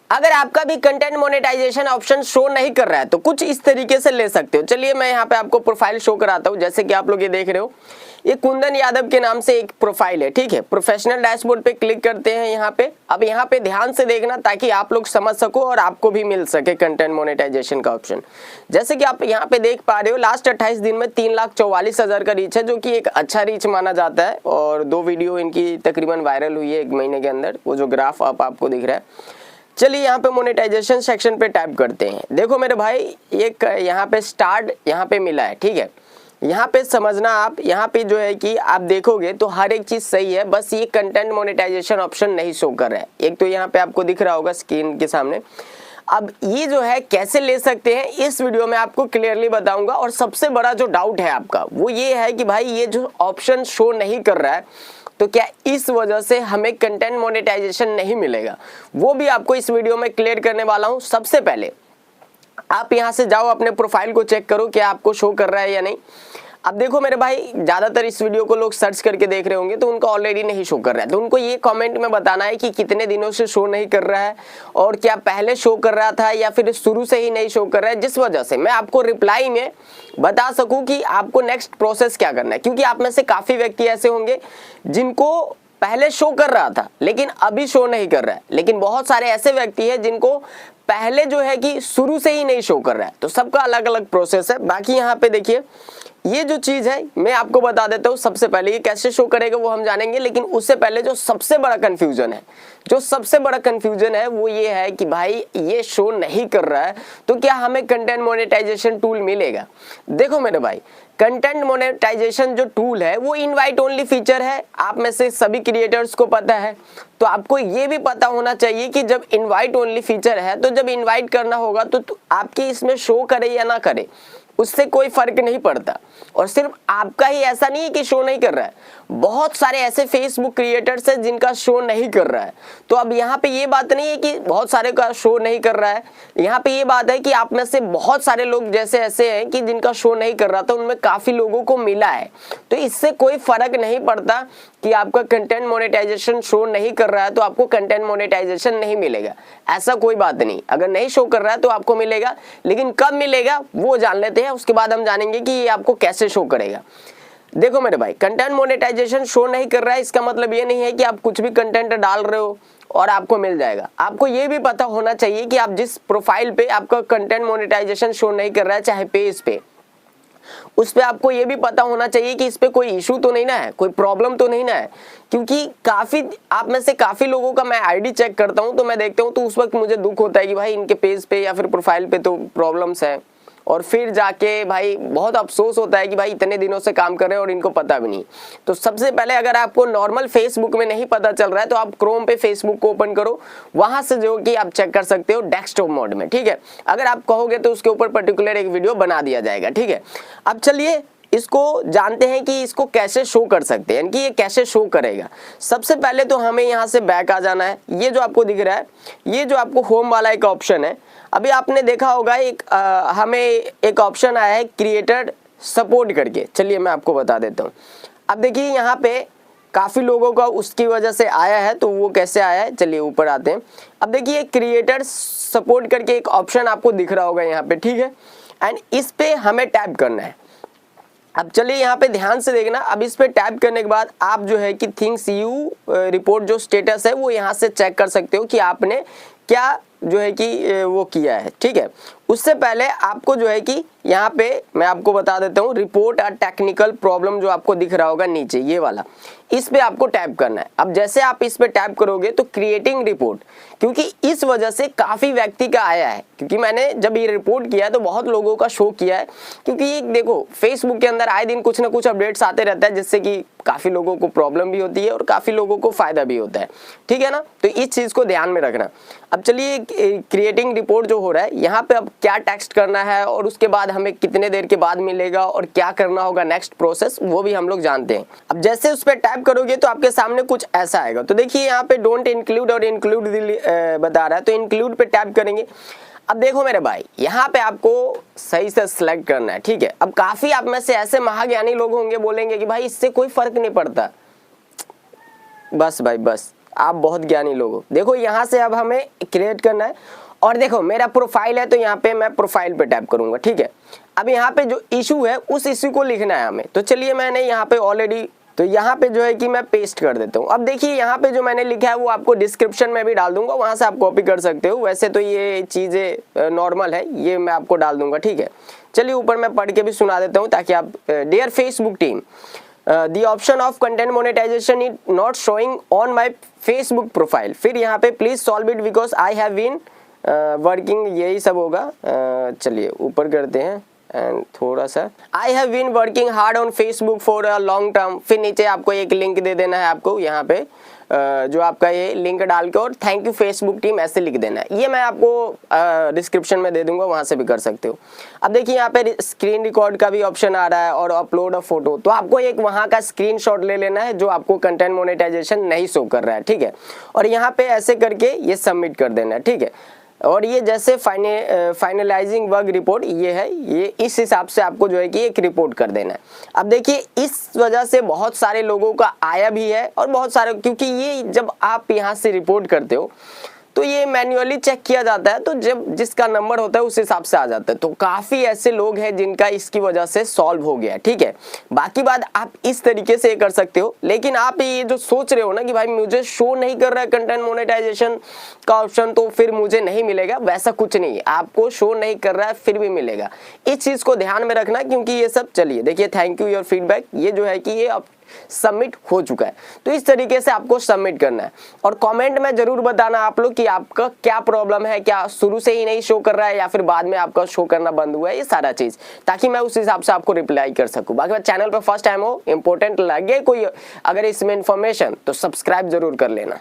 अगर आपका भी कंटेंट मोनेटाइजेशन ऑप्शन शो नहीं कर रहा है तो कुछ इस तरीके से ले सकते हो। चलिए मैं यहाँ पे आपको प्रोफाइल शो कराता हूँ। जैसे कि आप लोग ये देख रहे हो, ये कुंदन यादव के नाम से एक प्रोफाइल है, ठीक है। प्रोफेशनल डैशबोर्ड पे क्लिक करते हैं यहाँ पे। अब यहाँ पे ध्यान से देखना ताकि आप लोग समझ सको और आपको भी मिल सके कंटेंट मोनेटाइजेशन का ऑप्शन। जैसे कि आप यहाँ पे देख पा रहे हो, लास्ट 28 दिन में 3,44,000 का रीच है, जो कि एक अच्छा रीच माना जाता है। और 2 वीडियो इनकी तकरीबन वायरल हुई है 1 महीने के अंदर, वो जो ग्राफ आपको दिख रहा है। चलिए यहाँ पे मोनेटाइजेशन सेक्शन पे टाइप करते हैं। देखो मेरे भाई, एक यहाँ पे स्टार्ट यहाँ पे मिला है, ठीक है। यहाँ पे समझना आप, यहाँ पे जो है कि आप देखोगे तो हर एक चीज सही है, बस ये कंटेंट मोनेटाइजेशन ऑप्शन नहीं शो कर रहा है। एक तो यहाँ पे आपको दिख रहा होगा स्क्रीन के सामने। अब ये जो है कैसे ले सकते हैं इस वीडियो में आपको क्लियरली बताऊंगा। और सबसे बड़ा जो डाउट है आपका वो ये है कि भाई ये जो ऑप्शन शो नहीं कर रहा है तो क्या इस वजह से हमें कंटेंट मोनेटाइजेशन नहीं मिलेगा, वो भी आपको इस वीडियो में क्लियर करने वाला हूं। सबसे पहले आप यहां से जाओ, अपने प्रोफाइल को चेक करो क्या आपको शो कर रहा है या नहीं। अब देखो मेरे भाई, ज्यादातर इस वीडियो को लोग सर्च करके देख रहे होंगे तो उनका ऑलरेडी नहीं शो कर रहा है। तो उनको ये कमेंट में बताना है कि कितने दिनों से शो नहीं कर रहा है और क्या पहले शो कर रहा था या फिर शुरू से ही नहीं शो कर रहा है, जिस वजह से मैं आपको रिप्लाई में बता सकूं कि आपको नेक्स्ट प्रोसेस क्या करना है। क्योंकि आप में से काफी व्यक्ति ऐसे होंगे जिनको पहले शो कर रहा था लेकिन अभी शो नहीं कर रहा है, लेकिन बहुत सारे ऐसे व्यक्ति हैं जिनको पहले जो है कि शुरू से ही नहीं शो कर रहा है। तो सबका अलग अलग प्रोसेस है। बाकी यहाँ पे देखिए, ये जो चीज है मैं आपको बता देता हूँ। सबसे पहले ये कैसे शो करेगा वो हम जानेंगे, लेकिन उससे पहले जो सबसे बड़ा कंफ्यूजन है वो ये है कि भाई ये शो नहीं कर रहा है तो क्या हमें कंटेंट मोनेटाइजेशन टूल मिलेगा। देखो मेरे भाई, कंटेंट मोनेटाइजेशन जो टूल है वो इनवाइट ओनली फीचर है। आप में से सभी क्रिएटर्स को पता है, तो आपको ये भी पता होना चाहिए कि जब इनवाइट ओनली फीचर है तो जब इनवाइट करना होगा तो आपके इसमें शो करे या ना करे उससे कोई फर्क नहीं पड़ता। और सिर्फ आपका ही ऐसा नहीं है कि शो नहीं कर रहा है, बहुत सारे ऐसे फेसबुक क्रिएटर्स हैं जिनका शो नहीं कर रहा है। तो अब यहाँ पे ये बात नहीं है कि बहुत सारे का शो नहीं कर रहा है, यहाँ पे ये बात है कि आप में से बहुत सारे लोग जैसे ऐसे हैं कि जिनका शो नहीं कर रहा था, उनमें काफी लोगों को मिला है। तो इससे कोई फर्क नहीं पड़ता कि आपका कंटेंट मोनेटाइजेशन शो नहीं कर रहा है तो आपको कंटेंट मोनेटाइजेशन नहीं मिलेगा, ऐसा कोई बात नहीं। अगर नहीं शो कर रहा है तो आपको मिलेगा, लेकिन कब मिलेगा वो जान लेते हैं, उसके बाद हम जानेंगे कि ये आपको कैसे शो करेगा। देखो मेरे भाई, कंटेंट मोनेटाइजेशन शो नहीं कर रहा है इसका मतलब ये नहीं है कि आप कुछ भी कंटेंट डाल रहे हो और आपको मिल जाएगा। आपको ये भी पता होना चाहिए कि आप जिस प्रोफाइल पे आपका कंटेंट मोनेटाइजेशन शो नहीं कर रहा है, चाहे पेज पे, उस पे आपको ये भी पता होना चाहिए कि इस पे कोई इशू तो नहीं ना है, कोई प्रॉब्लम तो नहीं ना है। क्योंकि काफी आप में से काफी लोगों का मैं आईडी चेक करता हूं तो मैं देखता हूं तो उस वक्त मुझे दुख होता है कि भाई इनके पेज पे या फिर प्रोफाइल पे तो प्रॉब्लम्स है, और फिर जाके भाई बहुत अफसोस होता है कि भाई इतने दिनों से काम कर रहे हैं और इनको पता भी नहीं। तो सबसे पहले अगर आपको नॉर्मल फेसबुक में नहीं पता चल रहा है तो आप क्रोम पे फेसबुक को ओपन करो, वहां से जो कि आप चेक कर सकते हो डेस्कटॉप मोड में, ठीक है। अगर आप कहोगे तो उसके ऊपर पर्टिकुलर एक वीडियो बना दिया जाएगा, ठीक है। अब चलिए इसको जानते हैं कि इसको कैसे शो कर सकते हैं, कि ये कैसे शो करेगा। सबसे पहले तो हमें यहाँ से बैक आ जाना है। ये जो आपको दिख रहा है, ये जो आपको होम वाला एक ऑप्शन है, अभी आपने देखा होगा एक हमें एक ऑप्शन आया है क्रिएटर सपोर्ट करके। चलिए मैं आपको बता देता हूँ। अब देखिए यहाँ पे काफी लोगों का उसकी वजह से आया है, तो वो कैसे आया है, चलिए ऊपर आते हैं। अब देखिए क्रिएटर सपोर्ट करके एक ऑप्शन आपको दिख रहा होगा यहाँ पे, ठीक है। एंड इस पे हमें टैप करना है। अब चलिए यहाँ पे ध्यान से देखना। अब इस पे टैप करने के बाद आप जो है कि थिंग्स यू रिपोर्ट जो स्टेटस है वो यहाँ से चेक कर सकते हो कि आपने क्या जो है कि वो किया है, ठीक है। उससे पहले आपको जो है कि यहाँ पे मैं आपको बता देता हूँ, रिपोर्ट अ टेक्निकल प्रॉब्लम जो आपको दिख रहा होगा नीचे, ये वाला, इस पे आपको टैप करना है। अब जैसे आप इस पे टैप करोगे तो क्रिएटिंग रिपोर्ट, क्योंकि इस वजह से काफी व्यक्ति का आया है, क्योंकि मैंने जब ये रिपोर्ट किया तो बहुत लोगों का शो किया है। क्योंकि देखो फेसबुक के अंदर आए दिन कुछ ना कुछ अपडेट्स आते रहता है, जिससे कि काफी लोगों को प्रॉब्लम भी होती है और काफी लोगों को फायदा भी होता है, ठीक है ना। तो इस चीज को ध्यान में रखना। अब चलिए क्रिएटिंग रिपोर्ट जो हो रहा है यहाँ पे अब क्या टेक्स्ट करना है और उसके बाद हमें कितने देर के बाद मिलेगा और क्या करना होगा नेक्स्ट प्रोसेस, वो भी हम लोग जानते हैं। अब जैसे उस पर टैप करोगे तो आपके सामने कुछ ऐसा आएगा। तो देखिए यहाँ पे डोंट इंक्लूड और इंक्लूड बता रहा है, तो इंक्लूड पे टैप करेंगे। अब देखो मेरे भाई, यहाँ पे आपको सही से सिलेक्ट करना है, ठीक है। अब काफी आप में से ऐसे महाज्ञानी लोग होंगे, बोलेंगे कि भाई इससे कोई फर्क नहीं पड़ता। बस भाई बस, आप बहुत ज्ञानी लोग हो। देखो यहाँ से अब हमें क्रिएट करना है और देखो मेरा प्रोफाइल है तो यहाँ पे मैं प्रोफाइल पे टैप करूंगा, ठीक है। अब यहाँ पे जो इशू है उस इशू को लिखना है हमें, तो चलिए मैंने यहाँ पे ऑलरेडी, तो यहाँ पे जो है कि मैं पेस्ट कर देता हूँ। अब देखिए यहाँ पे जो मैंने लिखा है वो आपको डिस्क्रिप्शन में भी डाल दूंगा, वहां से आप कॉपी कर सकते हो। वैसे तो ये चीजें नॉर्मल है, ये मैं आपको डाल दूंगा, ठीक है। चलिए ऊपर मैं पढ़ के भी सुना देता हूँ ताकि आप, dear Facebook team, the option of content monetization is not showing on my Facebook profile। फिर यहाँ पे please solve it because I have been working, यही सब होगा। चलिए ऊपर करते हैं एंड थोड़ा सा, I have been working hard on Facebook for a long term। फिर नीचे आपको एक लिंक दे देना है, आपको यहाँ पे जो आपका ये लिंक डाल के और थैंक यू फेसबुक टीम ऐसे लिख देना है। ये मैं आपको डिस्क्रिप्शन में दे दूंगा, वहां से भी कर सकते हो। अब देखिए यहाँ पे स्क्रीन रिकॉर्ड का भी ऑप्शन आ रहा है और अपलोड अ फोटो, तो आपको एक वहां का स्क्रीनशॉट ले लेना है जो आपको कंटेंट मोनेटाइजेशन नहीं शो कर रहा है, ठीक है। और यहाँ पे ऐसे करके ये सबमिट कर देना है, ठीक है। और ये जैसे फाइनलाइजिंग वर्क रिपोर्ट ये है, ये इस हिसाब से आपको जो है कि एक रिपोर्ट कर देना है। अब देखिए इस वजह से बहुत सारे लोगों का आया भी है और बहुत सारे, क्योंकि ये जब आप यहाँ से रिपोर्ट करते हो तो ये मैन्युअली चेक किया जाता है, तो जब जिसका नंबर होता है उस हिसाब से आ जाता है। तो काफी ऐसे लोग हैं जिनका इसकी वजह से सॉल्व हो गया, ठीक है। बाकी बात आप इस तरीके से कर सकते हो, लेकिन आप ये जो सोच रहे हो ना कि भाई मुझे शो नहीं कर रहा है कंटेंट मोनेटाइजेशन का ऑप्शन तो फिर मुझे नहीं मिलेगा, वैसा कुछ नहीं है। आपको शो नहीं कर रहा है फिर भी मिलेगा, इस चीज को ध्यान में रखना, क्योंकि ये सब, चलिए देखिए थैंक यू योर फीडबैक, ये जो है कि ये अब सबमिट हो चुका है। तो इस तरीके से आपको सबमिट करना है और कमेंट में जरूर बताना आप लोग कि आपका क्या प्रॉब्लम है, क्या शुरू से ही नहीं शो कर रहा है या फिर बाद में आपका शो करना बंद हुआ है, ये सारा चीज, ताकि मैं उस हिसाब से आपको रिप्लाई कर सकूं। बाकी चैनल पर फर्स्ट टाइम हो, इंपॉर्टेंट लगे कोई अगर इसमें इंफॉर्मेशन, तो सब्सक्राइब जरूर कर लेना।